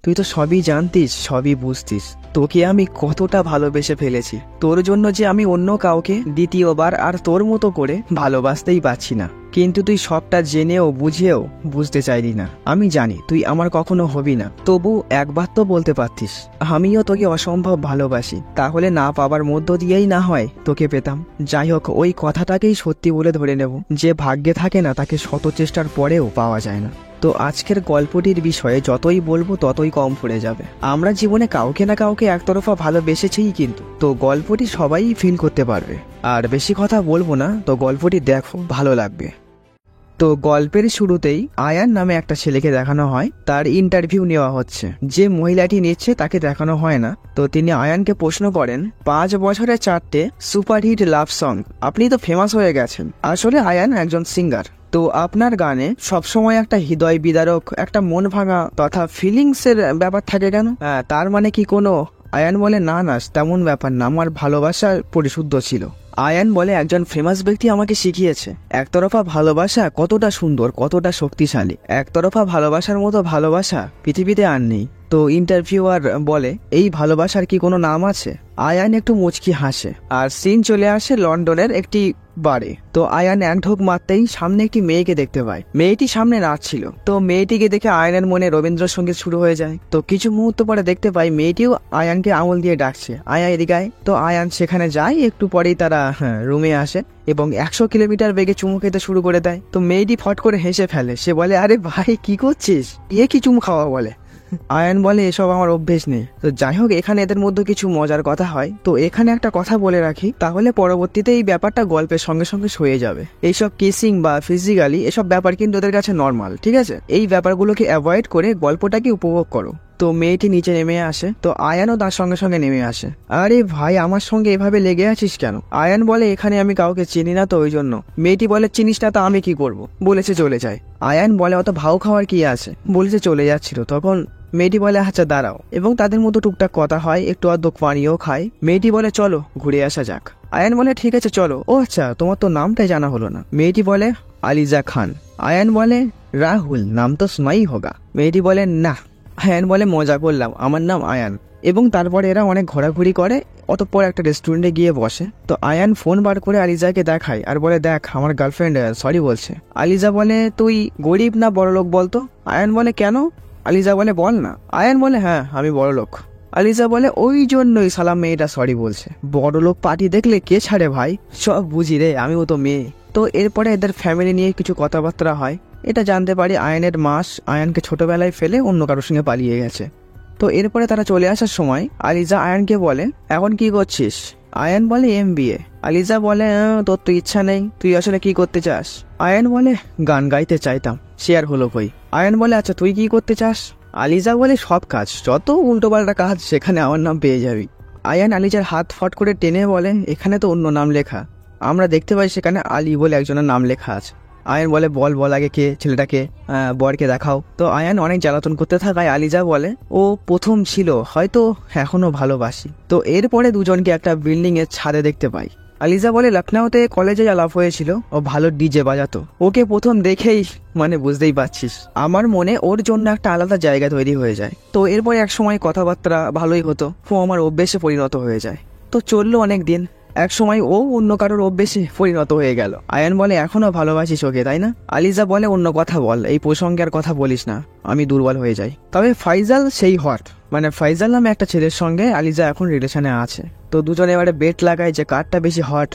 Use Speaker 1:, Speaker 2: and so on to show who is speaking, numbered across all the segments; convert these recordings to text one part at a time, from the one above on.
Speaker 1: তুই তো সবই জানতিস, সবই বুঝতিস, তোকে আমি কতটা ভালোবেসে ফেলেছি। তোর জন্য যে আমি অন্য কাউকে দ্বিতীয়বার আর তোর মতো করে ভালোবাসতেই পারছি না। কিন্তু তুই সবটা জেনেও বুঝেও বুঝতে চাইলি না। আমি জানি তুই আমার কখনো হবি না, তবু একবার তো বলতে পারতিস আমিও তোকে অসম্ভব ভালোবাসি। তাহলে না পাবার মধ্য দিয়েই না হয় তোকে পেতাম। যাই হোক, ওই কথাটাকেই সত্যি বলে ধরে নেব, যে ভাগ্যে থাকে না তাকে শত চেষ্টার পরেও পাওয়া যায় না। তো আজকের গল্পটির বিষয়ে যতই বলবো ততই কম পড়ে যাবে। আমরা জীবনে কাউকে না কাউকে একতরফা ভালোবেসেছিই, কিন্তু তো গল্পটি সবাই ফিল করতে পারবে। আর বেশি কথা বলবো না, তো গল্পটি দেখো, ভালো লাগবে। তো গল্পের শুরুতেই আয়ান নামে একটা ছেলেকে দেখানো হয়, তার ইন্টারভিউ নেওয়া হচ্ছে। যে মহিলাটি নিচ্ছে তাকে দেখানো হয় না। তো তিনি আয়ানকে প্রশ্ন করেন, 5 বছরে 4টে সুপারহিট লাভ সং, আপনি তো ফেমাস হয়ে গেছেন। আসলে আয়ান একজন সিঙ্গার, তো আপনার গানে সবসময় একটা হৃদয় বিদারক, একটা মন ভাঙা তথা ফিলিংসের ব্যাপার থাকে কেন? তার মানে কি কোনো? আয়ান বলে, না না, তেমন ব্যাপার না, আমার ভালোবাসা পরিশুদ্ধ ছিল। আয়ান বলে, একজন ফেমাস ব্যক্তি আমাকে শিখিয়েছে একতরফা ভালোবাসা কতটা সুন্দর, কতটা শক্তিশালী। একতরফা ভালোবাসার মতো ভালোবাসা পৃথিবীতে আর নেই। তো ইন্টারভিউয়ার বলে, এই ভালোবাসার কি কোনো নাম আছে? আয়ান একটু মুচকি হাসে, আর সিন চলে আসে লন্ডনের একটি বারে। তো আয়ান এক ঢোক মারতেই সামনে একটি মেয়েকে দেখতে পায়। মেয়েটি সামনে নাচছিল। তো মেয়েটিকে দেখে আয়ানের মনে রবীন্দ্রসঙ্গীত শুরু হয়ে যায়। তো কিছু মুহূর্ত পরে দেখতে পাই মেয়েটিও আয়ানকে আঙুল দিয়ে ডাকছে, আয়া এদিকে আয়। তো আয়ান সেখানে যায়। একটু পরেই তারা রুমে আসে এবং 100 কিলোমিটার বেগে চুমু খেতে শুরু করে দেয়। তো মেয়েটি ফট করে হেসে ফেলে। সে বলে, আরে ভাই কি করছিস? কি চুমু খাওয়া বলে? আয়ান বলে, এসব আমার অভ্যেস নেই। তো যাই হোক, এখানে এদের মধ্যে কিছু মজার কথা হয়। তো এখানে একটা কথা বলে রাখি, তাহলে পরবর্তীতে এই ব্যাপারটা গল্পের সঙ্গে সঙ্গে সয়ে যাবে। এইসব কিসিং বা ফিজিক্যালি এসব ব্যাপার কিন্তু ওদের কাছে নর্মাল, ঠিক আছে? এই ব্যাপারগুলোকে অ্যাভয়েড করে গল্পটাকে উপভোগ করো। তো মেয়েটি নিচে নেমে আসে। তো আয়ানও তার সঙ্গে সঙ্গে নেমে আসে। আরে ভাই, আমার সঙ্গে এভাবে লেগে আছিস কেন? আয়ান বলে, এখানে আমি কাউকে চিনি না তো ওই জন্য। মেয়েটি বলে, চিনিস না তো আমি কি করব? বলেছে চলে যায়। আয়ান বলে, অত ভাও খাওয়ার কি আছে? বলেছে চলে যাচ্ছিল। তখন মেয়েটি বলে, আচ্ছা দাঁড়াও, এবং তাদের মতো টুকটাক কথা হয়, একটু অর্ধক পানিও খায়। মেয়েটি বলে, চলো ঘুরে আসা যাক। আয়ান বলে, ঠিক আছে চলো। ও আচ্ছা, তোমার তো নামটাই জানা হলো না। মেয়েটি বলে, আলিজা খান। আয়ান বলে, রাহুল, নাম তো শোনাই হোগা। মেয়েটি বলে, না। আয়ান বলে, মজা করলাম, আমার নাম আয়ান। এবং তারপরে এরা অনেক ঘোরাঘুরি করে, অতঃপর একটা রেস্টুরেন্টে গিয়ে বসে। তো আয়ান ফোন বার করে আলিজাকে দেখায় আর বলে, দেখ আমার গার্লফ্রেন্ড সরি বলছে। আলিজা বলে, তুই গরিব না বড়লোক বলতো? আয়ান বলে, কেন? আলিজা বলে, বল না। আয়ান বলে, হ্যাঁ আমি বড়লোক। আলিজা বলে, ওই জন্যই সালাম মেয়েটা সরি বলছে। বড়লোক পার্টি দেখলে কে ছাড়ে ভাই? সব বুঝি রে, আমিও তো মেয়ে। তো এরপরে এদের ফ্যামিলি নিয়ে কিছু কথাবার্তা হয়। এটা জানতে পারি আয়ানের মাস আয়ানকে ছোটবেলায় ফেলে অন্য কারোর সঙ্গে পালিয়ে গেছে। তো এরপরে তারা চলে আসার সময় আলিজা আয়ানকে বলে, এখন কি করছিস? আয়ান বলে, MBA। আলিজা বলে, তোর তো ইচ্ছা নেই, তুই আসলে কি করতে চাস? আয়ান বলে, গান গাইতে চাইতাম, শেয়ার হলো কই? আয়ান বলে, আচ্ছা তুই কি করতে চাস? আলিজা বলে, সব কাজ, যত উল্টোপাল্টা কাজ সেখানে আমার নাম পেয়ে যাবি। আয়ান আলিজার হাত ফট করে টেনে বলে, এখানে তো অন্য নাম লেখা। আমরা দেখতে পাই সেখানে আলী বলে একজনের নাম লেখা আছে। আয়ান বলে, বল আগে কে ছেলেটাকে, বরকে দেখাও। তো আয়ান অনেক জ্বালাতন করতে থাকায় আলিজা বলে, ও প্রথম ছিল, হয়তো এখনো ভালোবাসি। তো এরপরে দুজনকে একটা বিল্ডিং এর ছাদে দেখতে পাই। আলিজা বলে, লখনৌতে কলেজে আলাপ হয়েছিল, ও ভালো ডিজে বাজাতো। ওকে প্রথম দেখেই মানে বুঝতেই পারছিস আমার মনে ওর জন্য একটা আলাদা জায়গা তৈরি হয়ে যায়। তো এরপরে এক সময় কথাবার্তা ভালোই হতো, ও আমার অভ্যেসে পরিণত হয়ে যায়। তো চললো অনেক দিন। এক সময় ও অন্য কারোর অভ্যেসে পরিণত হয়ে গেল। আয়ান বলে, এখনো ভালোবাসিস ওকে তাই না? আলিজা বলে, অন্য কথা বল, এই প্রসঙ্গে আর কথা বলিস না, আমি দুর্বল হয়ে যাই। তবে ফাইজাল সেই হট, মানে ফাইজাল নামে একটা ছেলের সঙ্গে আলিজা এখন রিলেশনে আছে। তো দুজনে এবারে বেট লাগায় যে কারটা বেশি হট,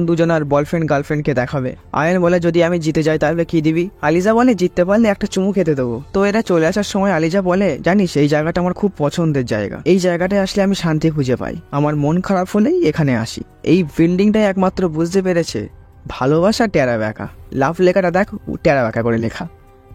Speaker 1: দুজনার বয়ফ্রেন্ড গার্লফ্রেন্ডকে দেখাবে। আয়ান বলে, যদি আমি জিতে যাই তাহলে কি দিবি? আলিজা বলে, জিততে পারলে একটা চুমু খেতে দেবো। তো এরা চলে আসার সময় আলিজা বলে, জানিস এই জায়গাটা আমার খুব পছন্দের জায়গা, এই জায়গাটায় আসলে আমি শান্তি খুঁজে পাই, আমার মন খারাপ হলেই এখানে আসি। এই বিল্ডিংটাই একমাত্র বুঝতে পেরেছে ভালোবাসা টেরা ব্যাকা। লাভ লেখাটা দেখ, টেরা ব্যাকা করে লেখা।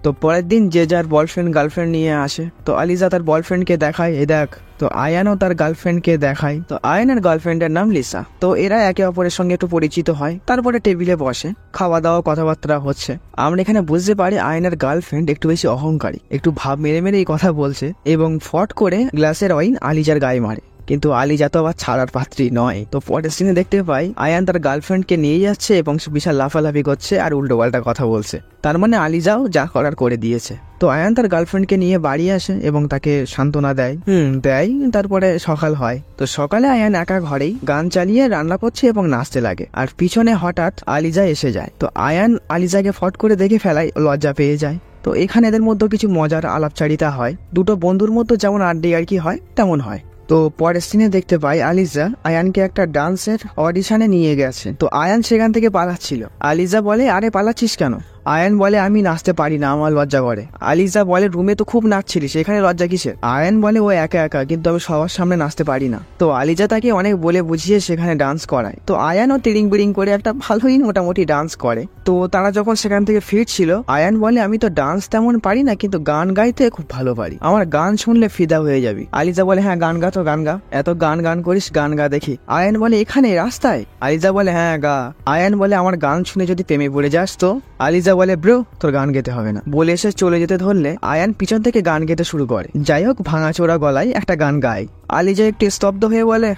Speaker 1: তো পরের দিন যে যার বয়ফ্রেন্ড গার্লফ্রেন্ড নিয়ে আসে। তো আলিজা তার বয়ফ্রেন্ডকে দেখায়, এ দেখ। তো আয়ানও তার গার্লফ্রেন্ডকে দেখায়। তো আয়ানের গার্লফ্রেন্ডের নাম লিসা। তো এরা একে অপরের সঙ্গে একটু পরিচিত হয়। তারপরে টেবিলে বসে, খাওয়া দাওয়া কথাবার্তা হচ্ছে। আমরা এখানে বুঝতে পারি আয়ানের গার্লফ্রেন্ড একটু বেশি অহংকারী, একটু ভাব মেরে মেরে এই কথা বলছে এবং ফট করে গ্লাসের ওয়াইন আলিজার গায়ে মারে। কিন্তু আলিজা তো আবার ছাড়ার পাত্রী নয়। তো পরের সিনে দেখতে পাই আয়ান তার গার্লফ্রেন্ডকে নিয়ে যাচ্ছে এবং বিশাল লাফালাফি করছে আর উল্টো পাল্টা কথা বলছে। তার মানে আলিজাও যা করার করে দিয়েছে। তো আয়ান তার গার্লফ্রেন্ডকে নিয়ে বাড়ি আসে এবং তাকে সান্ত্বনা দেয়। তারপরে সকাল হয়। তো সকালে আয়ান একা ঘরেই গান চালিয়ে রান্না করছে এবং নাচতে লাগে, আর পিছনে হঠাৎ আলিজা এসে যায়। তো আয়ান আলিজাকে ফট করে দেখে ফেলায়, লজ্জা পেয়ে যায়। তো এখানে এদের মধ্যে কিছু মজার আলাপচারিতা হয়, দুটো বন্ধুর মধ্যে যেমন আড্ডি আর কি হয় তেমন হয়। তো পরের সিনে দেখতে পাই আলিজা আয়ানকে একটা ডান্সের অডিশনে নিয়ে গেছে। তো আয়ান সেখান থেকে পালাচ্ছিল। আলিজা বলে, আরে পালাচ্ছিস কেন? আয়ান বলে, আমি নাচতে পারি না, আমার লজ্জা করে। আলিজা বলে, রুমে তো খুব নাচছিলিস, এখানে লজ্জা কিসের? আয়ান বলে, ও একা একা, কিন্তু আমি সবার সামনে নাচতে পারি না। তো আলিজা তাকে অনেক বলে বুঝিয়ে সেখানে ডান্স করায়। তো আয়ানও তিরিং বিরিং করে একটা ভালোই মোটামুটি ডান্স করে। তো তারা যখন সেখান থেকে ফিরছিল, আয়ান বলে, আমি তো ডান্স তেমন পারি না, কিন্তু গান গাইতে খুব ভালো পারি, আমার গান শুনলে ফিদা হয়ে যাবি। আলিজা বলে, হ্যাঁ গান গা, তো গান গা, এত গান গান করিস, গান গা দেখি। আয়ান বলে, এখানে রাস্তায়? আলিজা বলে, হ্যাঁ গা। আয়ান বলে, আমার গান শুনে যদি প্রেমে পড়ে যাস তো? আলিজা বলে, ব্রো তোর গান গেতে হবে না। বলে এসে চলে যেতে ধরলে আয়ান পিছন থেকে গান গেতে শুরু করে। যাই হোক, ভাঙাচোরা গলায় একটা গান গায়। আলিজা একটু স্তব্ধ হয়ে বলে,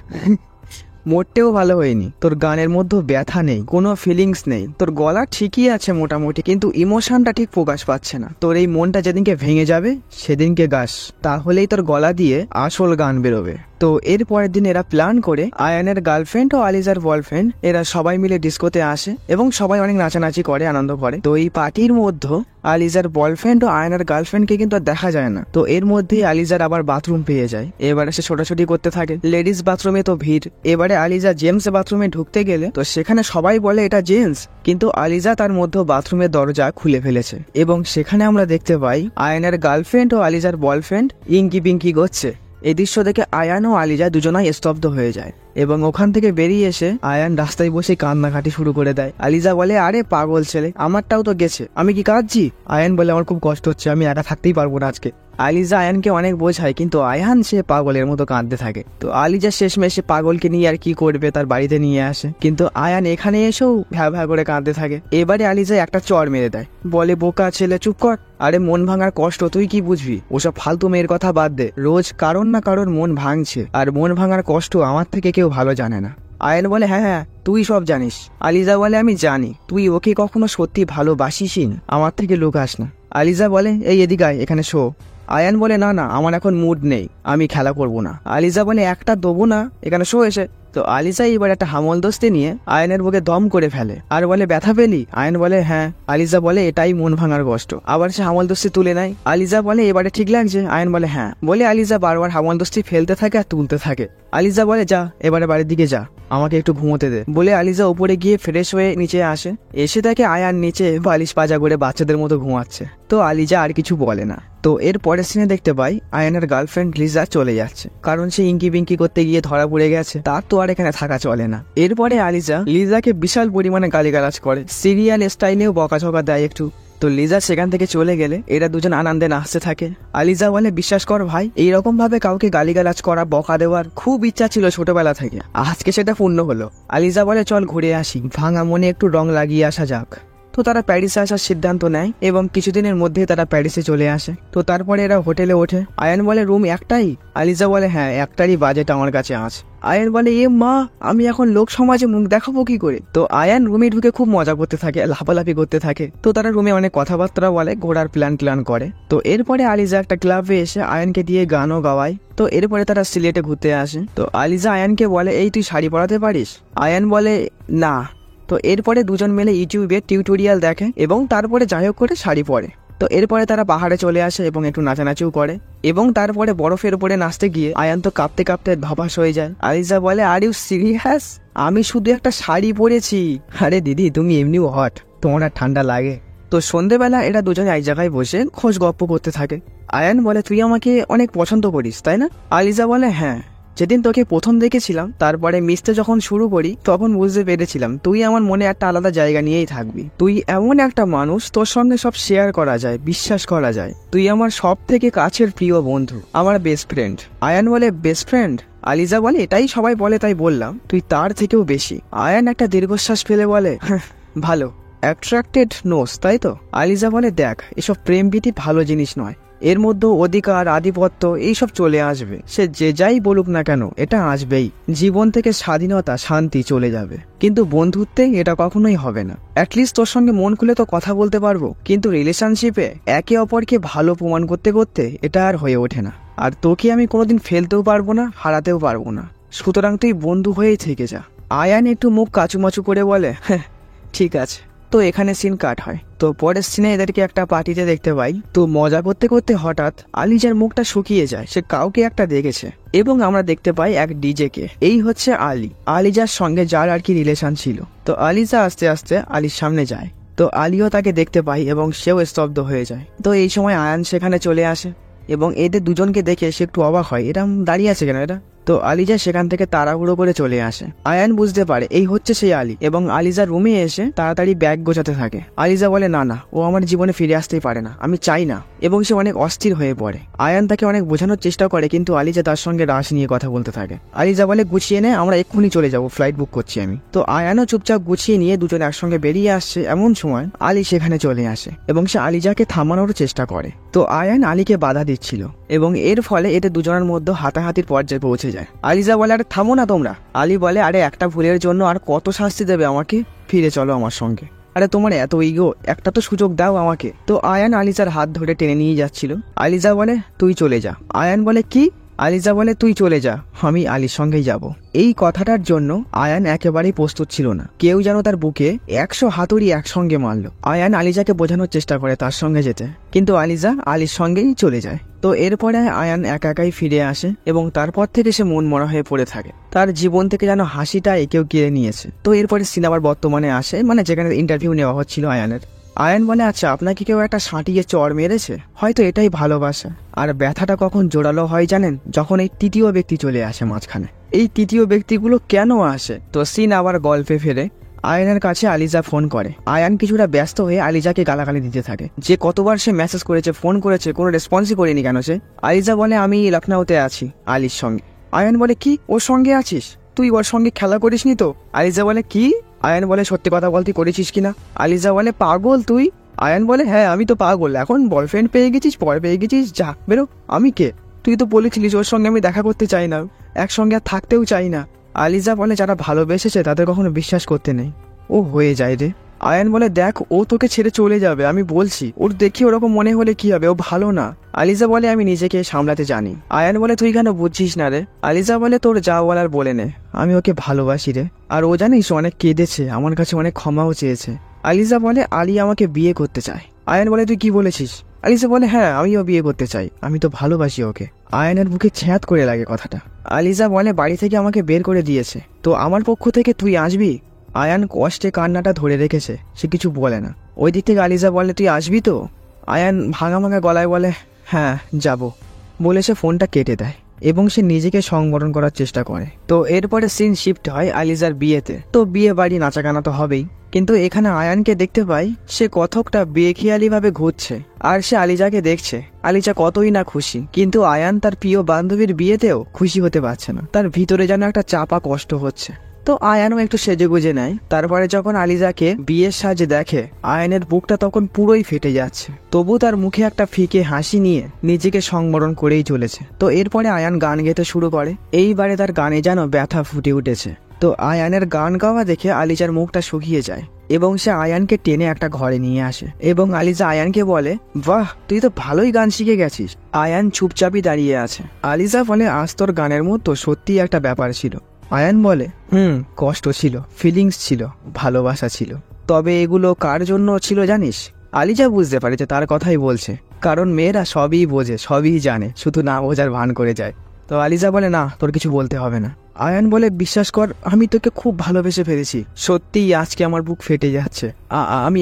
Speaker 1: মোটেও ভালো হয়নি, তোর গানের মধ্যে ব্যথা নেই, কোনো ফিলিংস নেই, তোর গলা ঠিকই আছে মোটামুটি, কিন্তু ইমোশনটা ঠিক প্রকাশ পাচ্ছে না। তোর এই মনটা যেদিনকে ভেঙে যাবে সেদিনকে গাস, তাহলেই তোর গলা দিয়ে আসল গান বেরোবে। তো এর পরের দিন এরা প্ল্যান করে আয়ানের গার্লফ্রেন্ড ও আলিজার বয়ফ্রেন্ড এরা সবাই মিলে ডিস্কোতে আসে এবং সবাই অনেক নাচানাচি করে, আনন্দ করে। তো এই পার্টির মধ্যে আলিজার বয়ফ্রেন্ড ও আয়ানের গার্লফ্রেন্ডকে কিন্তু আর দেখা যায় না। তো এর মধ্যেই আলিজার আবার বাথরুম পেয়ে যায়। এবারে সে ছোটাছুটি করতে থাকে। লেডিস বাথরুমে তো ভিড়। এবারে আলিজা জেমস বাথরুমে ঢুকতে গেলে তো সেখানে সবাই বলে এটা জেমস, কিন্তু আলিজা তার মধ্যে বাথরুমের দরজা খুলে ফেলেছে এবং সেখানে আমরা দেখতে পাই আয়ানের গার্লফ্রেন্ড ও আলিজার বয়ফ্রেন্ড ইঙ্কি পিঙ্কি করছে। এই দৃশ্য দেখে আয়ান ও আলিজা দুজনাই স্তব্ধ হয়ে যায় এবং ওখান থেকে বেরিয়ে এসে আয়ান রাস্তায় বসে কান্নাকাটি শুরু করে দেয়। আলিজা বলে, আরে পাগল ছেলে, আমারটাও তো গেছে, আমি কি কাঁদছি? আয়ান বলে, আমার খুব কষ্ট হচ্ছে, আমি একা থাকতেই পারবো না আজকে। আলিজা আয়ানকে অনেক বোঝায়, কিন্তু আয়ান সে পাগলের মতো কাঁদতে থাকে। তো আলিজা শেষমেশে পাগলকে নিয়ে আর কি করবে, তার বাড়িতে নিয়ে আসে, কিন্তু আয়ান এখানে এসেও ভ্যা ভ্যা করে কাঁদতে থাকে। এবারে আলিজা একটা চড় মেরে দেয়, বলে, বোকা ছেলে চুপ কর, আরে মন ভাঙার কষ্ট তুই কি বুঝবি, ওসব ফালতু মেয়ের কথা বাদ দে, রোজ কারণ না কারোর মন ভাঙছে, আর মন ভাঙার কষ্ট আমার থেকে কেউ ভালো জানে না। আয়ান বলে, হ্যাঁ হ্যাঁ তুই সব জানিস। আলিজা বলে, আমি জানি, তুই ওকে কখনো সত্যি ভালোবাসিসই না, আমার থেকে লুকাস না। আলিজা বলে, এই এদিকে আয়, এখানে শো। আয়ান বলে, না না, আমার এখন মুড নেই, আমি খেলা করব না। আলিজা বলে, একটা দেবো না, এখানে শো এসে। তো আলিজা এবার একটা হামল দস্তি নিয়ে আয়নের বুকে দম করে ফেলে আর বলে, ব্যথা পেলি? আয়ন বলে, হ্যাঁ। আলিজা বলে, এটাই মন ভাঙার কষ্ট। আবার সে হামল দস্তি তুলে নেয়। আলিজা বলে, এবারে ঠিক লাগছে? আয়ন বলে, হ্যাঁ। বলে আলিজা বারবার হামল দস্তি ফেলতে থাকে আর তুলতে থাকে। আলিজা বলে, যা এবারে বাড়ির দিকে যা, আমাকে একটু ঘুমোতে দে। বলে আলিজা উপরে গিয়ে ফ্রেশ হয়ে নিচে আসে। এসে তাকে আয়ান নিচে বালিশ পাজা করে বাচ্চাদের মতো ঘুমাচ্ছে। তো আলিজা আর কিছু বলে না। তো এর পরের সিনে দেখতে পাই আয়ানের গার্লফ্রেন্ড লিজা চলে যাচ্ছে, কারণ সে ইঙ্কি বিঙ্কি করতে গিয়ে ধরা পড়ে গেছে, তার তো আর এখানে থাকা চলে না। এরপরে আলিজা লিজাকে বিশাল পরিমাণে গালিগালাজ করে, সিরিয়াল স্টাইলেও বকাঝকা দেয় একটু। তো লিজা সেখান থেকে চলে গেলে এরা দুজন আনন্দে নাচতে থাকে। আলিজা বলে, বিশ্বাস কর ভাই, এইরকম ভাবে কাউকে গালিগালাজ করা, বকা দেওয়ার খুব ইচ্ছা ছিল ছোটবেলা থেকে, আজকে সেটা পূর্ণ হলো। আলিজা বলে, চল ঘুরে আসি, ভাঙা মনে একটু রং লাগিয়ে আসা যাক। তো তারা প্যারিসে আসার সিদ্ধান্ত নেয় এবং কিছুদিনের মধ্যে তারা প্যারিসে চলে আসে। তো তারপরে এরা হোটেলে ওঠে। আয়ান বলে, রুম একটাই? আলিজা বলে, হ্যাঁ, একটারই বাজেট আমার কাছে আছে। আয়ান বলে, এ মা, আমি এখন লোক সমাজে মুখ দেখাবো কি করে? তো আয়ান রুমে ঢুকে খুব মজা করতে থাকে, লাফালাফি করতে থাকে। তো তারা রুমে অনেক কথাবার্তা বলে, ঘোরার প্ল্যান করে। তো এরপরে আলিজা একটা ক্লাবে এসে আয়ানকে দিয়ে গানও গাওয়ায়। তো এরপরে তারা সিলেটে ঘুরতে আসে। তো আলিজা আয়ানকে বলে, এই তুই শাড়ি পরাতে পারিস? আয়ান বলে, না। তো এরপরে দুজন মিলে ইউটিউবে টিউটোরিয়াল দেখে এবং তারপরে যাই হোক করে শাড়ি পরে। তো এরপরে তারা পাহাড়ে চলে আসে এবং একটু নাচানাচিও করে এবং তারপরে বরফের উপরে নাচতে গিয়ে আয়ান তো কাঁপতে কাঁপতে ধপাস হয়ে যায়। আলিজা বলে, আর ইউ সিরিয়াস? আমি শুধু একটা শাড়ি পরেছি। আরে দিদি, তুমি এমনিও হট, তোমার আর ঠান্ডা লাগে? তো সন্ধেবেলা এরা দুজনে এক জায়গায় বসে খোঁজ গপ্প করতে থাকে। আয়ান বলে, তুই আমাকে অনেক পছন্দ করিস তাই না? আলিজা বলে, হ্যাঁ, যেদিন তোকে প্রথম দেখেছিলাম তারপরে মিশতে যখন শুরু করি তখন বুঝতে পেরেছিলাম তুই আমার মনে একটা আলাদা জায়গা নিয়েই থাকবি। তুই এমন একটা মানুষ, তোর সঙ্গে সব শেয়ার করা যায়, বিশ্বাস করা যায়। তুই আমার সব থেকে কাছের প্রিয় বন্ধু, আমার বেস্ট ফ্রেন্ড। আয়ান বলে, বেস্ট ফ্রেন্ড? আলিজা বলে, এটাই সবাই বলে তাই বললাম, তুই তার থেকেও বেশি। আয়ান একটা দীর্ঘশ্বাস ফেলে বলে, ভালো, অ্যাট্রাক্টেড নোস তাই তো? আলিজা বলে, দেখ, এসব প্রেম প্রীতি ভালো জিনিস নয়, এর মধ্যে অধিকার আধিপত্য এইসব চলে আসবে। সে যে যাই বলুক না কেন, এটা আসবেই। জীবন থেকে স্বাধীনতা শান্তি চলে যাবে, কিন্তু বন্ধুত্বে এটা কখনোই হবে না। অ্যাটলিস্ট তোর সঙ্গে মন খুলে তো কথা বলতে পারবো, কিন্তু রিলেশনশিপে একে অপরকে ভালো প্রমাণ করতে করতে এটা আর হয়ে ওঠে না। আর তোকে আমি কোনোদিন ফেলতেও পারবো না, হারাতেও পারবো না, সুতরাং তুই বন্ধু হয়েই থেকে যা। আয়ান একটু মুখ কাচুমাচু করে বলে, হ্যাঁ ঠিক আছে। তো এখানে সিন কাট হয়। তো পরের সিনে এদেরকে একটা পার্টিতে দেখতে পাই। তো মজা করতে করতে হঠাৎ আলিজার মুখটা শুকিয়ে যায়, সে কাউকে একটা দেখেছে এবং আমরা দেখতে পাই এক ডিজে কে। এই হচ্ছে আলী, আলিজার সঙ্গে যার আর কি রিলেশন ছিল। তো আলিজা আস্তে আস্তে আলীর সামনে যায়, তো আলীও তাকে দেখতে পাই এবং সেও স্তব্ধ হয়ে যায়। তো এই সময় আয়ান সেখানে চলে আসে এবং এদের দুজনকে দেখে সে একটু অবাক হয়, এরম দাঁড়িয়ে আছে কেন এরা। তো আলিজা সেখান থেকে তাড়াহুড়ো করে চলে আসে। আয়ান বুঝতে পারে এই হচ্ছে সেই আলী এবং আলিজার রুমে এসে তাড়াতাড়ি ব্যাগ গোছাতে থাকে। আলিজা বলে, না না, ও আমার জীবনে ফিরে আসতেই পারে না, আমি চাই না, এবং সে অনেক অস্থির হয়ে পড়ে। আয়ান তাকে অনেক বোঝানোর চেষ্টা করে, কিন্তু আলিজা তার সঙ্গে রাশ নিয়ে কথা বলতে থাকে। আলিজা বলে, গুছিয়ে নে, আমরা এক্ষুনি চলে যাবো, ফ্লাইট বুক করছি আমি। তো আয়ানও চুপচাপ গুছিয়ে নিয়ে দুজন একসঙ্গে বেরিয়ে আসছে। এমন সময় আলী সেখানে চলে আসে এবং সে আলিজাকে থামানোর চেষ্টা করে। তো আয়ান আলীকে বাধা দিচ্ছিল এবং এর ফলে এদের দুজনের মধ্যে হাতাহাতির পর্যায়ে পৌঁছে যায়। আলিজা বলে, আরে থামো না তোমরা। আলী বলে, আরে একটা ভুলের জন্য আর কত শাস্তি দেবে আমাকে, ফিরে চলো আমার সঙ্গে। আরে তোমার এত ইগো, একটা তো সুযোগ দাও আমাকে। তো আয়ান আলিজার হাত ধরে টেনে নিয়ে যাচ্ছিল। আলিজা বলে, তুই চলে যা। আয়ান বলে, কি? আলিজা বলে, তুই চলে যা, আমি আলীর সঙ্গেই যাব। এই কথাটার জন্য আয়ান একেবারেই প্রস্তুত ছিল না। কেউ যেন তার বুকে 100 হাতুড়ি একসঙ্গে মারল। আয়ান আলিজাকে বোঝানোর চেষ্টা করে তার সঙ্গে যেতে, কিন্তু আলিজা আলীর সঙ্গেই চলে যায়। তো এরপরে আয়ান একা একাই ফিরে আসে এবং তারপর থেকে সে মন মরা হয়ে পড়ে থাকে। তার জীবন থেকে যেন হাসিটা কেউ কেড়ে নিয়েছে। তো এরপরে সিনেমার বর্তমানে আসে, মানে যেখানে ইন্টারভিউ নেওয়া হচ্ছিল আয়ানের। আয়ান বলে, আচ্ছা আপনাকে কেউ একটা সাঁটিয়ে চড় মেরেছে, হয়তো এটাই ভালোবাসা। আর ব্যথাটা কখন জোরালো হয় জানেন? যখন এই তৃতীয় ব্যক্তি চলে আসে মাঝখানে। এই তৃতীয় ব্যক্তিগুলো কেন আসে? তো সিন আবার গল্পে ফেরে। আয়ানের কাছে আলিজা ফোন করে। আয়ান কিছুটা ব্যস্ত হয়ে আলিজাকে গালাগালি দিতে থাকে, যে কতবার সে মেসেজ করেছে, ফোন করেছে, কোনো রেসপন্সই করেনি কেন সে। আলিজা বলে, আমি লখনৌতে আছি আলীর সঙ্গে। আয়ান বলে, কি ওর সঙ্গে আছিস? তুই ওর সঙ্গে খেলা করিসনি তো? আলিজা বলে, কি? আয়ান বলে, সত্যি কথা বলতে করেছিস কিনা? আলিজা বলে, পাগল তুই? আয়ান বলে, হ্যাঁ আমি তো পাগল, এখন বয়ফ্রেন্ড পেয়ে গেছিস, পরে পেয়ে গেছিস, যা বেরো। আমি কে? তুই তো বলেছিলিস ওর সঙ্গে আমি দেখা করতে চাই না, একসঙ্গে আর থাকতেও চাই না। আলিজা বলে, যারা ভালোবেসেছে তাদের কখনো বিশ্বাস করতে নেই, ও হয়ে যায় রে। আয়ান বলে, দেখ ও তোকে ছেড়ে চলে যাবে, আমি বলছি, ওর দেখি ওরকম মনে হলে কি হবে, ও ভালো না। আলিজা বলে, আমি নিজেকে সামলাতে জানি। আয়ান বলে, তুই কেন বুঝছিস না রে? আলিজা বলে, তোর যা বলার বলে নে, আমি ওকে ভালোবাসি রে। আর ও জানিস অনেক কেঁদেছে, আমার কাছে অনেক ক্ষমাও চেয়েছে। আলিজা বলে, আলী আমাকে বিয়ে করতে চায়। আয়ান বলে, তুই কি বলেছিস? আলিজা বলে, হ্যাঁ আমিও বিয়ে করতে চাই, আমি তো ভালোবাসি ওকে। আয়ানের বুকে ছ্যাঁত করে লাগে কথাটা। আলিজা বলে, বাড়ি থেকে আমাকে বের করে দিয়েছে, তো আমার পক্ষ থেকে তুই আসবি? আয়ান কষ্টে কান্নাটা ধরে রেখেছে, সে কিছু বলে না। ওই দিক থেকে আলিজা বলে, তুই আসবি তো? আয়ান ভাঙা ভাঙা গলায় বলে, হ্যাঁ যাব, বলে সে ফোনটা কেটে দেয় এবং সে নিজেকে সংবরণ করার চেষ্টা করে। তো এরপরে সিন শিফট হয় আলিজার বিয়েতে। তো বিয়ে বাড়ি নাচাগানা তো হবেই, কিন্তু এখানে আয়ানকে দেখতে পাই সে কতকটা বেখেয়ালি ভাবে ঘুরছে আর সে আলিজাকে দেখছে। আলিজা কতই না খুশি, কিন্তু আয়ান তার প্রিয় বান্ধবীর বিয়েতেও খুশি হতে পারছে না, তার ভিতরে যেন একটা চাপা কষ্ট হচ্ছে। তো আয়ানও একটু সেজে গুজে নেয়। তারপরে যখন আলিজাকে বিয়ের সাজে দেখে, আয়ানের বুকটা তখন পুরোই ফেটে যাচ্ছে, তবু তার মুখে একটা ফিকে হাসি নিয়ে নিজেকে সংবরণ করেই চলেছে। তো এরপরে আয়ান গান গেতে শুরু করে। এইবারে তার গানে যেন ব্যথা ফুটে উঠেছে। তো আয়ানের গান গাওয়া দেখে আলিজার মুখটা শুকিয়ে যায় এবং সে আয়ানকে টেনে একটা ঘরে নিয়ে আসে এবং আলিজা আয়ানকে বলে, বাহ তুই তো ভালোই গান শিখে গেছিস। আয়ান চুপচাপই দাঁড়িয়ে আছে। আলিজা বলে, আজ তোর গানের মতো সত্যিই একটা ব্যাপার ছিল। আয়ান বলে, কষ্ট ছিল, ফিলিংস ছিল, ভালোবাসা ছিল, তবে এগুলো কার জন্য ছিল জানিস? আলিজা বুঝতে পারে যে তার কথাই বলছে, কারণ মেয়েরা সবই বোঝে, সবই জানে, শুধু না বোঝার ভান করে যায়। তো আলিজা বলে, না তোর কিছু বলতে হবে না। আয়ান বলে, বিশ্বাস কর আমি তোকে খুব ভালোবেসে ফেলেছি, সত্যিই আজকে আমার বুক ফেটে যাচ্ছে,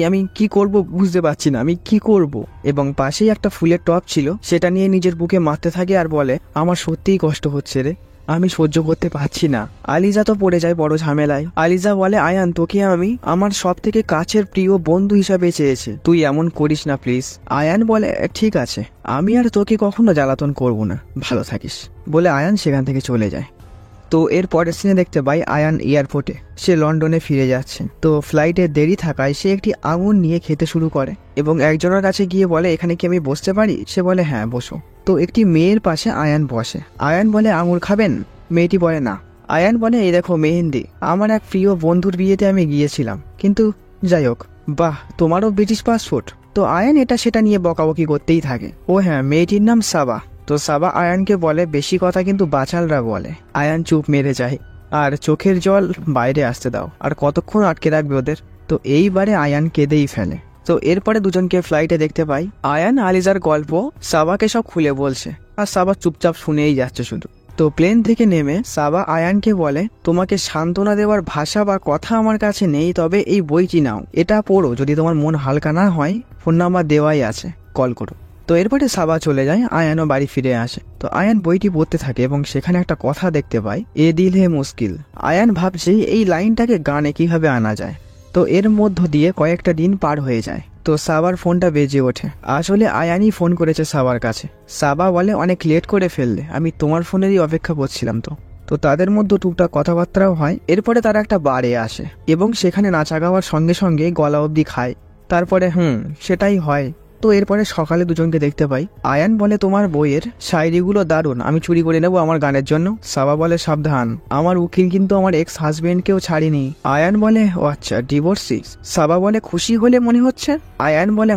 Speaker 1: আমি কি করব বুঝতে পারছি না, আমি কি করব। এবং পাশেই একটা ফুলের টব ছিল, সেটা নিয়ে নিজের বুকে মারতে থাকে আর বলে, আমার সত্যিই কষ্ট হচ্ছে রে, আমি সহ্য করতে পারছি না। আলিজা তো পড়ে যায় বড় ঝামেলায়। আলিজা বলে, আয়ান তোকে আমি আমার সব থেকে কাছের প্রিয় বন্ধু হিসাবে চেয়েছি, তুই এমন করিস না প্লিজ। আয়ান বলে, ঠিক আছে, আমি আর তোকে কখনো জ্বালাতন করব না, ভালো থাকিস, বলে আয়ান সেখান থেকে চলে যায়। তো এর পরের সিনে দেখতে পাই আয়ান এয়ারপোর্টে, সে লন্ডনে ফিরে যাচ্ছে। তো ফ্লাইটে দেরি থাকায় সে একটি আঙুর নিয়ে খেতে শুরু করে এবং একজনের কাছে গিয়ে বলে, এখানে কি আমি বসতে পারি? সে বলে, হ্যাঁ বসো। তো একটি মেয়ের পাশে আয়ান বসে। আয়ান বলে, আঙুর খাবেন? মেয়েটি বলে, না। আয়ান বলে, এই দেখো মেহেন্দি, আমার এক প্রিয় বন্ধুর বিয়েতে আমি গিয়েছিলাম, কিন্তু যাই হোক। বাহ, তোমারও ব্রিটিশ পাসপোর্ট? তো আয়ান এটা সেটা নিয়ে বকাবকি করতেই থাকে। ও হ্যাঁ, মেয়েটির নাম সাবা। তো সাবা আয়ানকে বলে, বেশি কথা কিন্তু বাচালরা বলে। আয়ান চুপ মেরে যায়, আর চোখের জল বাইরে আসতে দাও, আর কতক্ষণ আটকে রাখবে ওদের? তো এইবারে আয়ান কেঁদেই ফেলে। তো এরপরে দুজনকে ফ্লাইটে দেখতে পাই। আয়ান আলিজার গল্প সাবাকে সব খুলে বলছে, আর সাবা চুপচাপ শুনেই যাচ্ছে শুধু। তো প্লেন থেকে নেমে সাবা আয়ানকে বলে, তোমাকে সান্ত্বনা দেওয়ার ভাষা বা কথা আমার কাছে নেই, তবে এই বইটি নাও, এটা পড়ো, যদি তোমার মন হালকা না হয় ফোন নাম্বার দেওয়াই আছে, কল করো। তো এরপরে সাবা চলে যায়, আয়ানও বাড়ি ফিরে আসে। তো আয়ান বইটি পড়তে থাকে এবং সেখানে একটা কথা দেখতে পায়, এ দিল হে মুশকিল। আয়ান ভাবছে এই লাইনটাকে গানে কিভাবে আনা যায়। তো এর মধ্য দিয়ে কয়েকটা দিন পার হয়ে যায়। তো সাবার ফোনটা বেজে ওঠে। আসলে আয়ানই ফোন করেছে সাবার কাছে। সাবা বলে, অনেক লেট করে ফেললে, আমি তোমার ফোনেরই অপেক্ষা করছিলাম। তো তাদের মধ্যে টুকটাক কথাবার্তাও হয়। এরপরে তারা একটা বারে আসে এবং সেখানে নাচা গাওয়ার সঙ্গে সঙ্গে গলা অবধি খায়। তারপরে সেটাই হয়। তো এরপরে সকালে দুজনকে দেখতে পাই। আয়ান বলে, তোমার বইয়ের শায়রিগুলো দারুণ, আমি চুরি করে নেবো আমার গানের জন্য। সাবা বলে, সাবধান, আমার উকিল কিন্তু আমার এক্স হাজবেন্ডকেও ছাড়িনি। আয়ান বলে, ও আচ্ছা, ডিভোর্সি। সাবা বলে, খুশি হলে মনে হচ্ছে। আয়ান বলে,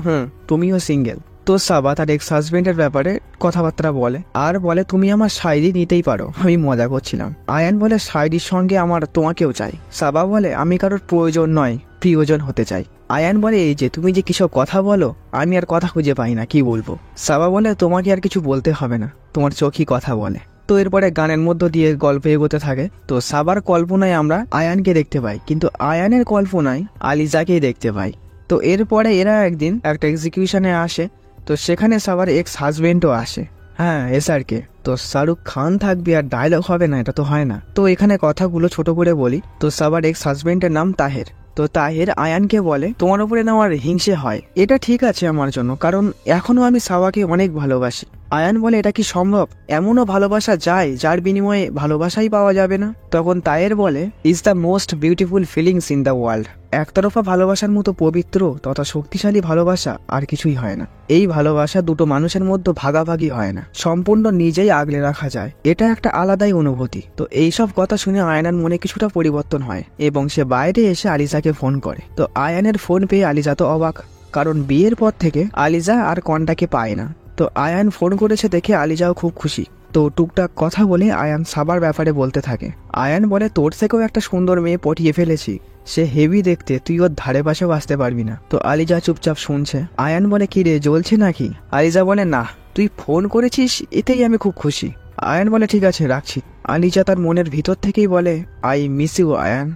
Speaker 1: তুমিও সিঙ্গেল। তো সাবা তার এক্স হাজবেন্ডের ব্যাপারে কথাবার্তা বলে, আর বলে, তুমি আমার শায়রি নিতেই পারো, আমি মজা করছিলাম। আয়ান বলে, শায়রির সঙ্গে আমার তোমাকেও চাই। সাবা বলে, আমি কারোর প্রয়োজন নয়, প্রিয়জন হতে চাই। আয়ান বলে, এই যে তুমি যে কিসব কথা বলো, আমি আর কথা খুঁজে পাই না, কি বলবো। সাবা বলে, তোমাকে আর কিছু বলতে হবে না, তোমার চোখই কথা বলে। তো এরপরে গানের মধ্য দিয়ে গল্প এগোতে থাকে। তো সাবার কল্পনায় আমরা আয়ানকে দেখতে পাই, কিন্তু আয়ানের কল্পনায় আলিজাকেই দেখতে পাই। তো এরপরে এরা একদিন একটা এক্সিকিউশনে আসে। তো সেখানে সাবার এক্স হাজবেন্ডও আসে, হ্যাঁ এসআরকে। তো শাহরুখ খান থাকবে আর ডায়লগ হবে না, এটা তো হয় না। তো এখানে কথাগুলো ছোট করে বলি। তো সাবার এক্স হাজবেন্ডের নাম তাহের। তো তাহের আয়ানকে বলে, তোমার উপরে না আমার হিংসে হয়, এটা ঠিক আছে আমার জন্য, কারণ এখনো আমি সাওয়াকে অনেক ভালোবাসি। আয়ান বলে, এটা কি সম্ভব? এমনও ভালোবাসা যায় যার বিনিময়ে ভালোবাসাই পাওয়া যাবে না? তখন তাহের বলে, is the most beautiful feelings in the world. একতরফা ভালোবাসার মতো পবিত্র তথা শক্তিশালী ভালোবাসা আর কিছুই হয় না। এই ভালোবাসা দুটো মানুষের মধ্যে ভাগাভাগি হয় না, সম্পূর্ণ নিজেই আগলে রাখা যায়, এটা একটা আলাদাই অনুভূতি। তো এইসব কথা শুনে আয়ানের মনে কিছুটা পরিবর্তন হয় এবং সে বাইরে এসে আলিজাকে ফোন করে। তো আয়ানের ফোন পেয়ে আলিজা তো অবাক, কারণ বিয়ের পর থেকে আলিজা আর কন্টাকে পায় না। তো আয়ান ফোন করেছে দেখে আলিজাও খুব খুশি। তো টুকটাক কথা বলে আয়ান সাবার ব্যাপারে বলতে থাকে। আয়ান বলে, তোর থেকেও একটা সুন্দর মেয়ে পটিয়ে ফেলেছি, সে হেভি দেখতে, তুই ওর ধারে পাশেও আসতে পারবি না। তো আলিজা চুপচাপ শুনছে। আয়ান বলে, কি রে, জ্বলছে নাকি? আলিজা বলে, না, তুই ফোন করেছিস এতেই আমি খুব খুশি। আয়ান বলে, ঠিক আছে, রাখছি। আলিজা তার মনের ভিতর থেকেই বলে, আই মিস ইউ আয়ান।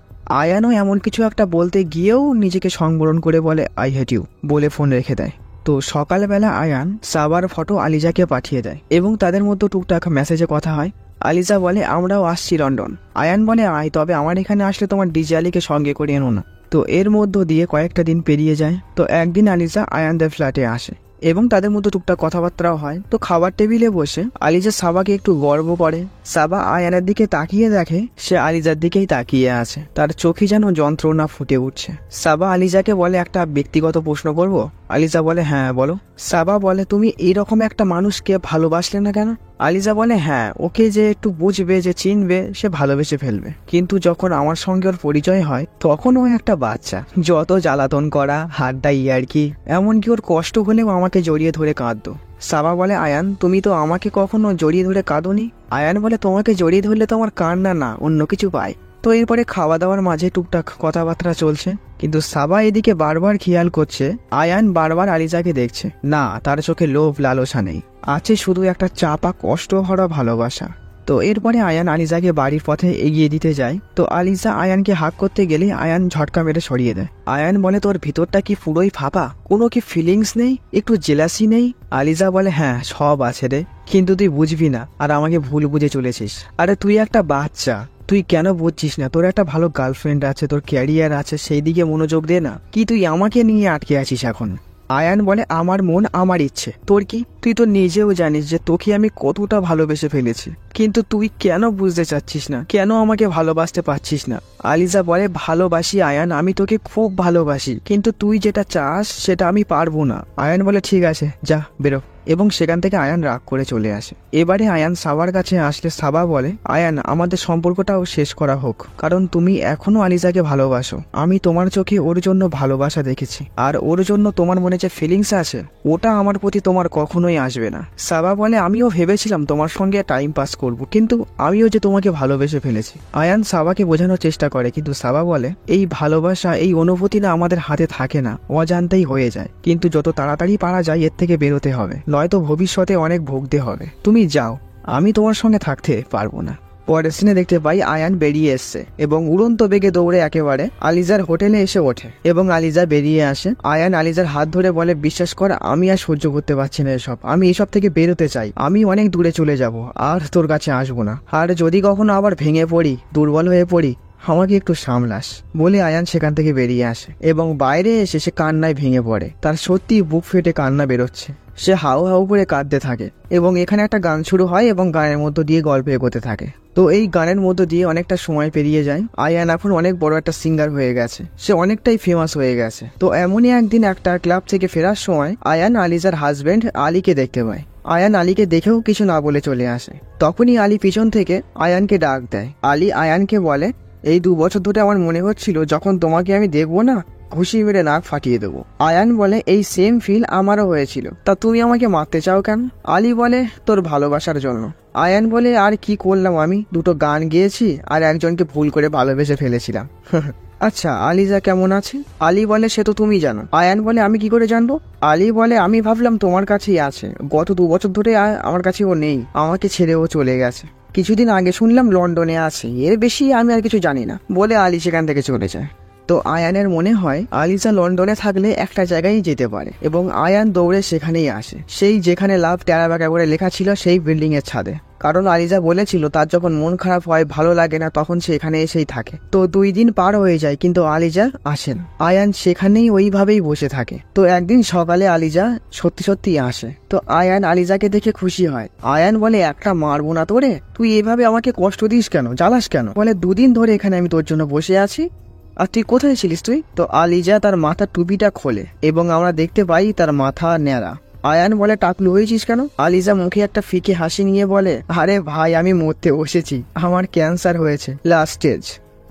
Speaker 1: আয়ানও এমন কিছু একটা বলতে গিয়েও নিজেকে সংবরণ করে বলে, আই হেট ইউ, বলে ফোন রেখে দেয়। তো সকালবেলা আয়ান সাবার ফটো আলিজাকে পাঠিয়ে দেয় এবং তাদের মধ্যে টুকটাক মেসেজে কথা হয়। আলিজা বলে, আমরাও আসছি লন্ডন। আয়ান বলে, আয়, তবে আমার এখানে আসলে তোমার ডিজে আলীকে সঙ্গে করে এনো না। তো এর মধ্য দিয়ে কয়েকটা দিন পেরিয়ে যায়। তো একদিন আলিজা আয়ানদের ফ্ল্যাটে আসে এবং তাদের মধ্যে টুকটাক কথাবার্তাও হয়। তো খাবার টেবিলে বসে আলিজা সাবাকে একটু গর্ব করে। সাবা আয়ানের দিকে তাকিয়ে দেখে সে আলিজার দিকেই তাকিয়ে আছে, তার চোখে যেন যন্ত্রণা ফুটে উঠছে। সাবা আলিজাকে বলে, একটা ব্যক্তিগত প্রশ্ন করব? আলিজা বলে, হ্যাঁ বলো। সাবা বলে, তুমি এইরকম একটা মানুষকে ভালোবাসলে না কেন? আলিজা বলে, হ্যাঁ, ওকে যে একটু বুঝবে, যে চিনবে, সে ভালোবেসে ফেলবে, কিন্তু যখন আমার সঙ্গে ওর পরিচয় হয় তখন ও একটা বাচ্চা, যত জ্বালাতন করা, হাড্ডা ইয়ার্কি, এমনকি ওর কষ্ট হলেও আমাকে জড়িয়ে ধরে কাঁদতো। সাবা বলে, আয়ান, তুমি তো আমাকে কখনো জড়িয়ে ধরে কাঁদোনি। আয়ান বলে, তোমাকে জড়িয়ে ধরলে তো আমার কান্না না অন্য কিছু পায়। তো এরপরে খাওয়া দাওয়ার মাঝে টুকটাক কথাবার্তা চলছে, কিন্তু সাবা এদিকে বারবার খেয়াল করছে আয়ান বারবার আলিজাকে দেখছে না, তার চোখে লোভ লালসা নেই, আছে শুধু একটা চাপা কষ্ট ভরা ভালোবাসা। তো এরপরে আয়ান আলিজাকে বাড়ির পথে এগিয়ে দিতে যায়। তো আলিজা আয়ানকে হাক করতে গেলে আয়ান ঝটকা মেরে সরিয়ে দেয়। আয়ান বলে, তোর ভিতরটা কি পুরোই ফাঁপা, কোনো কি ফিলিংস নেই, একটু জেলাসি নেই? আলিজা বলে, হ্যাঁ সব আছে রে, কিন্তু তুই বুঝবি না আর আমাকে ভুল বুঝে চলেছিস। আরে তুই একটা বাচ্চা, তুই কেন বুঝছিস না? তোর একটা ভালো গার্লফ্রেন্ড আছে, তোর ক্যারিয়ার আছে, সেই দিকে মনোযোগ দে না। কি তুই আমাকে নিয়ে আটকে আছিস এখন? আয়ান বলে, আমার মন আমার ইচ্ছে, তোর কি? তুই তো নিজেও জানিস যে তোকে আমি কতটা ভালোবেসে ফেলেছি, কিন্তু তুই কেন বুঝতে চাচ্ছিস না, কেন আমাকে ভালোবাসতে পারছিস না? আলিজা বলে, ভালোবাসি আয়ান, আমি তোকে খুব ভালোবাসি, কিন্তু তুই যেটা চাস সেটা আমি পারবো না। আয়ান বলে, ঠিক আছে, যা বেরো। এবং সেখান থেকে আয়ান রাগ করে চলে আসে। এবারে আয়ান সাবার কাছে আসলে সাবা বলে, আয়ান, আমাদের সম্পর্কটাও শেষ করা হোক, কারণ তুমি এখনো আলিজাকে ভালোবাসো। আমি তোমার চোখে ওর জন্য ভালোবাসা দেখেছি, আর ওর জন্য তোমার মনে যে ফিলিংস আছে ওটা আমার প্রতি তোমার কখনোই আসবে না। সাবা বলে, আমিও ভেবেছিলাম তোমার সঙ্গে টাইম পাস করব, কিন্তু আমিও যে তোমাকে ভালোবেসে ফেলেছি। আয়ান সাবাকে বোঝানোর চেষ্টা করে, কিন্তু সাবা বলে, এই ভালোবাসা, এই অনুভূতি না আমাদের হাতে থাকে না, অজান্তেই হয়ে যায়। কিন্তু যত তাড়াতাড়ি পারা যায় এর থেকে বেরোতে হবে, নয়তো ভবিষ্যতে অনেক ভুগতে হবে। তুমি যাও, আমি তোমার সঙ্গে থাকতে পারবো না। পরের সিনে দেখতে পাই আয়ান বেরিয়ে এসছে এবং উড়ন্ত বেগে দৌড়ে একেবারে আলিজার হোটেলে এসে ওঠে এবং আলিজা বেরিয়ে আসে। আয়ান আলিজার হাত ধরে বলে, বিশ্বাস কর, আমি আর সহ্য করতে পারছি না এসব, আমি এসব থেকে বেরোতে চাই, আমি অনেক দূরে চলে যাব, আর তোর কাছে আসবো না। আর যদি কখনো আবার ভেঙে পড়ি, দুর্বল হয়ে পড়ি, আমাকে একটু সামলাস। বলে আয়ান সেখান থেকে বেরিয়ে আসে এবং বাইরে এসে সে কান্নায় ভেঙে পড়ে। তার সত্যি বুক ফেটে কান্না বেরোচ্ছে, সে হাউ হাউ করে কাঁদতে থাকে এবং এখানে একটা গান শুরু হয় এবং গানের মধ্য দিয়ে গল্প এগোতে থাকে। তো এই গানের মধ্য দিয়ে অনেকটা সময় পেরিয়ে যায়। আয়ান এখন অনেক বড় একটা সিঙ্গার হয়ে গেছে, সে অনেকটাই ফেমাস হয়ে গেছে। তো এমনই একদিন একটা ক্লাব থেকে ফেরার সময় আয়ান আলিজার হাজবেন্ড আলীকে দেখতে পায়। আয়ান আলীকে দেখেও কিছু না বলে চলে আসে। তখনই আলী পিছন থেকে আয়ানকে ডাক দেয়। আলী আয়ানকে বলে, এই 2 বছর ধরে আমার মনে হচ্ছিল যখন তোমাকে আমি দেখবো না, ঘুষি মেরে নাক ফাটিয়ে দেবো। আয়ান বলে, এই সেম ফিল আমারও হয়েছিল, তা তুমি আমাকে মারতে চাও কেন? আলী বলে, তোর ভালোবাসার জন্য। আয়ান বলে, আর কি করলাম আমি? 2টো গান গেয়েছি আর একজনকে ভুল করে ভালোবেসে ফেলেছিলাম। আচ্ছা, আলিজা কেমন আছে? আলী বলে, সে তো তুমি জানো। আয়ান বলে, আমি কি করে জানবো? আলী বলে, আমি ভাবলাম তোমার কাছেই আছে, গত 2 বছর ধরে আমার কাছে ও নেই, আমাকে ছেড়েও চলে গেছে। কিছুদিন আগে শুনলাম লন্ডনে আছে, এর বেশি আমি আর কিছু জানি না। বলে আলী সেখান থেকে চলে যায়। তো আয়ানের মনে হয় আলিজা লন্ডনে থাকলে একটা জায়গায় যেতে পারে এবং আয়ান দৌড়ে সেখানেই আসে, সেই যেখানে লাভ টেরাবাকা করে লেখা ছিল সেই বিল্ডিং এর ছাদে। কারণ আলিজা বলেছিল তার যখন মন খারাপ হয়, ভালো লাগে না, তখন সে এখানে এসেই থাকে। তো 2 দিন পার হয়ে যায় কিন্তু আলিজা আসেন। আয়ান সেখানেই ওইভাবেই বসে থাকে। তো একদিন সকালে আলিজা সত্যি সত্যি আসে। তো আয়ান আলিজাকে দেখে খুশি হয়। আয়ান বলে, একটা মারবো না তোরে, তুই এভাবে আমাকে কষ্ট দিস কেন, জ্বালাস কেন? বলে, 2 দিন ধরে এখানে আমি তোর জন্য বসে আছি, আর তুই কোথায় ছিলিস তুই? তো আলিজা তার মাথার টুপিটা খোলে এবং আমরা দেখতে পাই তার মাথা ন্যাড়া। আয়ান বলে, টাকলু হয়েছিস কেন? আলিজা মুখে একটা ফিকে হাসি নিয়ে বলে, আরে ভাই, আমি মরতে বসেছি, আমার ক্যান্সার হয়েছে, লাস্ট স্টেজ।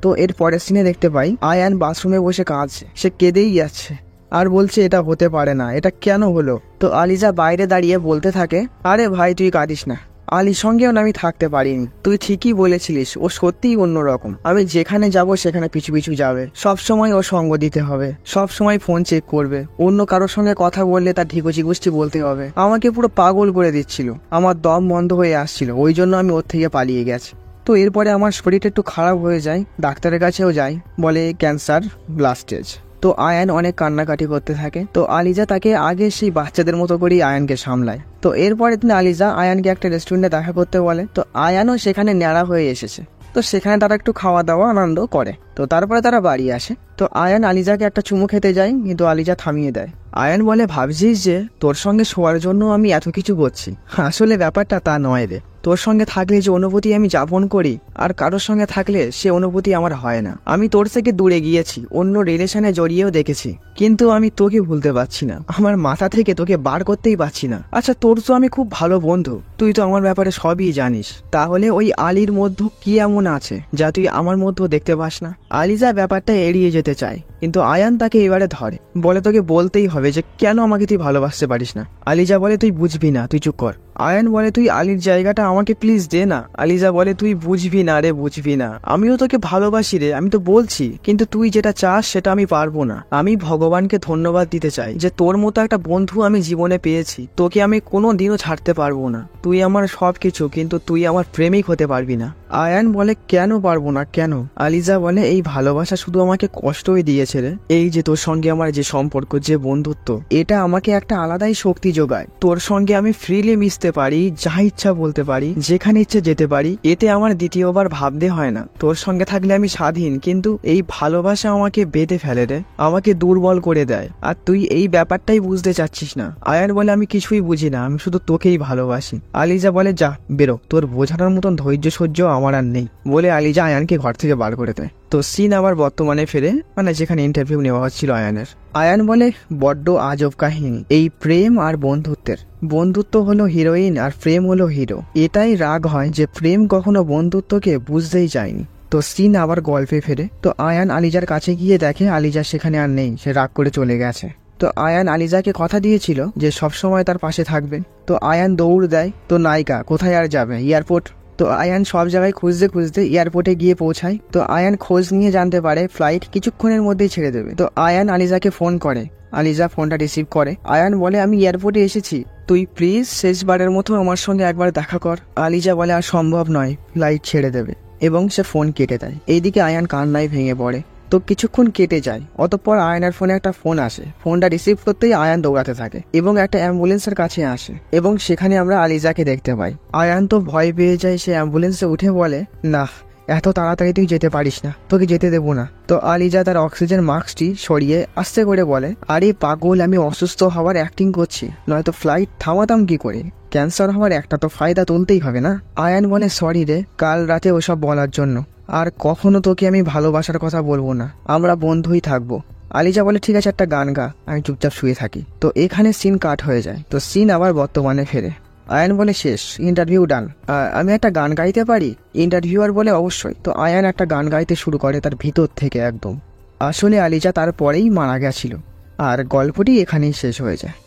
Speaker 1: তো এর পরের সিনে দেখতে পাই আয়ান বাথরুমে বসে কাঁদছে, সে কেঁদেই যাচ্ছে আর বলছে, এটা হতে পারে না, এটা কেন হলো? তো আলিজা বাইরে দাঁড়িয়ে বলতে থাকে, আরে ভাই, তুই কাঁদিস না, আলীর সঙ্গেও না আমি থাকতে পারিনি, তুই ঠিকই বলেছিলিস, ও সত্যিই অন্যরকম। আমি যেখানে যাব সেখানে পিছু পিছু যাবে, সব সময় ও সঙ্গ দিতে হবে, সব সময় ফোন চেক করবে, অন্য কারোর সঙ্গে কথা বললে তার ঢিকুচি গুষ্টি বলতে হবে। আমাকে পুরো পাগল করে দিচ্ছিল, আমার দম বন্ধ হয়ে আসছিল, ওই জন্য আমি ওর থেকে পালিয়ে গেছি। তো এরপরে আমার শরীরটা একটু খারাপ হয়ে যায়, ডাক্তারের কাছেও যাই, বলে ক্যান্সার লাস্ট স্টেজ। তো আয়ান অনেক কান্নাকাটি করতে থাকে। তো আলিজা তাকে আগে সেই বাচ্চাদের মতো করেই আয়ানকে সামলায়। তো এরপরে দিন আলিজা আয়ানকে একটা রেস্টুরেন্টে দেখা করতে বলে। তো আয়ানও সেখানে ন্যাড়া হয়ে এসেছে। তো সেখানে তারা একটু খাওয়া দাওয়া আনন্দ করে। তো তারপরে তারা বাড়ি আসে। তো আয়ান আলিজাকে একটা চুমু খেতে যায়, কিন্তু আলিজা থামিয়ে দেয়। আয়ান বলে, ভাবছিস যে তোর সঙ্গে শোয়ার জন্য আমি এত কিছু করছি, আসলে ব্যাপারটা তা নয় রে। তোর সঙ্গে থাকলে যে অনুভূতি আমি যাপন করি, আর কারোর সঙ্গে থাকলে সে অনুভূতি আমার হয় না। আমি তোর থেকে দূরে গিয়েছি, অন্য রিলেশনে জড়িয়েও দেখেছি, কিন্তু আমি তোকে ভুলতে পারছি না, আমার মাথা থেকে তোকে বার করতেই পারছি না। আচ্ছা, তোর তো আমি খুব ভালো বন্ধু, তুই তো আমার ব্যাপারে সবই জানিস, তাহলে ওই আলীর মধ্যে কি এমন আছে যা তুই আমার মধ্যেও দেখতে পাস না? আলিজা ব্যাপারটা এড়িয়ে যেতে চায়, কিন্তু আয়ান তাকে এবারে ধরে, বলে তোকে বলতেই হবে যে কেন আমাকে তুই ভালোবাসতে পারিস না। আলিজা বলে, তুই বুঝবি না, তুই চুপ কর। আয়ান বলে, তুই আলীর জায়গাটা আমাকে প্লিজ দে না। আলিজা বলে, তুই বুঝবি না রে, বুঝবি না, আমিও তোকে ভালোবাসি রে, আমি তো বলছি, কিন্তু তুই যেটা চাস সেটা আমি পারবো না। আমি ভগবানকে ধন্যবাদ দিতে চাই যে তোর মতো একটা বন্ধু আমি জীবনে পেয়েছি, তোকে আমি কোনো দিনও ছাড়তে পারবো না, তুই আমার সব কিছু, কিন্তু তুই আমার প্রেমিক হতে পারবি না। আয়ান বলে, কেন পারবো না, কেন? আলিজা বলে, এই ভালোবাসা শুধু আমাকে কষ্টই দিয়েছে হয়েছে রে। এই যে তোর সঙ্গে আমার যে সম্পর্ক, যে বন্ধুত্ব, এটা আমাকে একটা আলাদাই শক্তি যোগায়। তোর সঙ্গে আমি ফ্রিলি মিশতে পারি, যা ইচ্ছা বলতে পারি, যেখানে ইচ্ছে যেতে পারি। এতে আমার দ্বিতীয়বার ভাবতে হয় না। তোর সঙ্গে থাকলে আমি স্বাধীন, কিন্তু এই ভালোবাসা আমাকে বেঁধে ফেলে রে, আমাকে দুর্বল করে দেয়। আর তুই এই ব্যাপারটাই বুঝতে চাচ্ছিস না। আয়ান বলে আমি কিছুই বুঝি না, আমি শুধু তোকেই ভালোবাসি। আলিজা বলে যা বেরো, তোর বোঝানোর মতন ধৈর্য সহ্য আমার আর নেই বলে আলিজা আয়ানকে ঘর থেকে বার করে দেয়। তো সিন আবার বর্তমানে ফেরে, মানে যেখানে ইন্টারভিউ নেওয়া হচ্ছিল আয়ানের। আয়ান বলে বড্ড আজব কাহিনী এই প্রেম আর বন্ধুত্বের। বন্ধুত্ব হলো হিরোইন আর প্রেম হলো হিরো। এটাই রাগ হয় যে প্রেম কখনো বন্ধুত্বকে বুঝতেই চায়নি। তো সিন আবার গল্পে ফেরে। তো আয়ান আলিজার কাছে গিয়ে দেখে আলিজা সেখানে আর নেই, সে রাগ করে চলে গেছে। তো আয়ান আলিজাকে কথা দিয়েছিল যে সবসময় তার পাশে থাকবে। তো আয়ান দৌড় দেয়। তো নায়িকা কোথায় আর যাবে, এয়ারপোর্ট। তো আয়ান সব জায়গায় খুঁজতে খুঁজতে এয়ারপোর্টে গিয়ে পৌঁছায়। তো আয়ান খোঁজ নিয়ে জানতে পারে ফ্লাইট কিছুক্ষণের মধ্যেই ছেড়ে দেবে। তো আয়ান আলিজাকে ফোন করে। আলিজা ফোনটা রিসিভ করে। আয়ান বলে আমি এয়ারপোর্টে এসেছি, তুই প্লিজ শেষবারের মতো আমার সঙ্গে একবার দেখা কর। আলিজা বলে আর সম্ভব নয়, ফ্লাইট ছেড়ে দেবে, এবং সে ফোন কেটে দেয়। এইদিকে আয়ান কান্নায় ভেঙে পড়ে। তো কিছুক্ষণ কেটে যায়। অতঃপর আয়ানের ফোনে একটা ফোন আসে। ফোনটা রিসিভ করতেই আয়ান দৌড়াতে থাকে এবং একটা অ্যাম্বুলেন্সের কাছে আসে, এবং সেখানে আমরা আলিজাকে দেখতে পাই। আয়ান তো ভয় পেয়ে যায়। সে অ্যাম্বুলেন্সে উঠে বলে না, এত তাড়াতাড়ি তুই যেতে পারিস না, তোকে যেতে দেবো না। তো আলিজা তার অক্সিজেন মাস্কটি সরিয়ে আস্তে করে বলে আরে পাগল, আমি অসুস্থ হওয়ার অ্যাক্টিং করছি, নয়তো ফ্লাইট থামাতাম কি করে? ক্যান্সার হওয়ার একটা তো ফায়দা তুলতেই হবে না। আয়ান বলে সরি রে, কাল রাতে ওসব বলার জন্য। আর কখনো তোকে আমি ভালোবাসার কথা বলবো না, আমরা বন্ধুই থাকবো। আলিজা বলে ঠিক আছে, একটা গান গা, আমি চুপচাপ শুয়ে থাকি। তো এখানে সিন কাট হয়ে যায়। তো সিন আবার বর্তমানে ফেরে। আয়ান বলে শেষ, ইন্টারভিউ ডান, আমি একটা গান গাইতে পারি? ইন্টারভিউয়ার বলে অবশ্যই। তো আয়ান একটা গান গাইতে শুরু করে তার ভিতর থেকে একদম। আসলে আলিজা তারপরেই মারা গেছিল। আর গল্পটি এখানেই শেষ হয়ে যায়।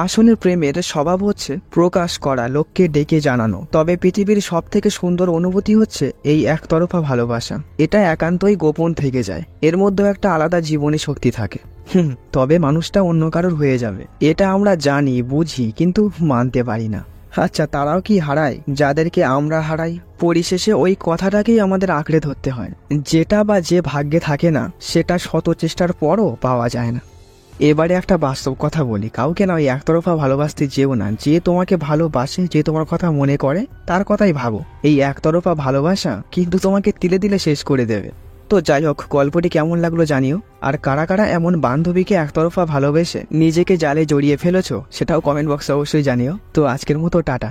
Speaker 1: আসলে প্রেমের স্বভাব হচ্ছে প্রকাশ করা, লোককে ডেকে জানানো। তবে পৃথিবীর সব থেকে সুন্দর অনুভূতি হচ্ছে এই একতরফা ভালোবাসা। এটা একান্তই গোপন থেকে যায়, এর মধ্যে একটা আলাদা জীবনী শক্তি থাকে। তবে মানুষটা অন্য কারোর হয়ে যাবে, এটা আমরা জানি, বুঝি, কিন্তু মানতে পারি না। আচ্ছা, তারাও কি হারায় যাদেরকে আমরা হারাই? পরিশেষে ওই কথাটাকেই আমাদের আঁকড়ে ধরতে হয়। যেটা বা যে ভাগ্যে থাকে না, সেটা শত চেষ্টার পরও পাওয়া যায় না। এবারে একটা বাস্তব কথা বলি, কাউকে না ওই একতরফা ভালোবাসতে যেও না। যে তোমাকে ভালোবাসে, যে তোমার কথা মনে করে, তার কথাই ভাবো। এই একতরফা ভালোবাসা কিন্তু তোমাকে তিলে তিলে শেষ করে দেবে। তো যাই হোক, গল্পটি কেমন লাগলো জানিও। আর কারা কারা এমন বান্ধবীকে একতরফা ভালোবেসে নিজেকে জালে জড়িয়ে ফেলেছো, সেটাও কমেন্ট বক্সে অবশ্যই জানিও। তো আজকের মতো টাটা।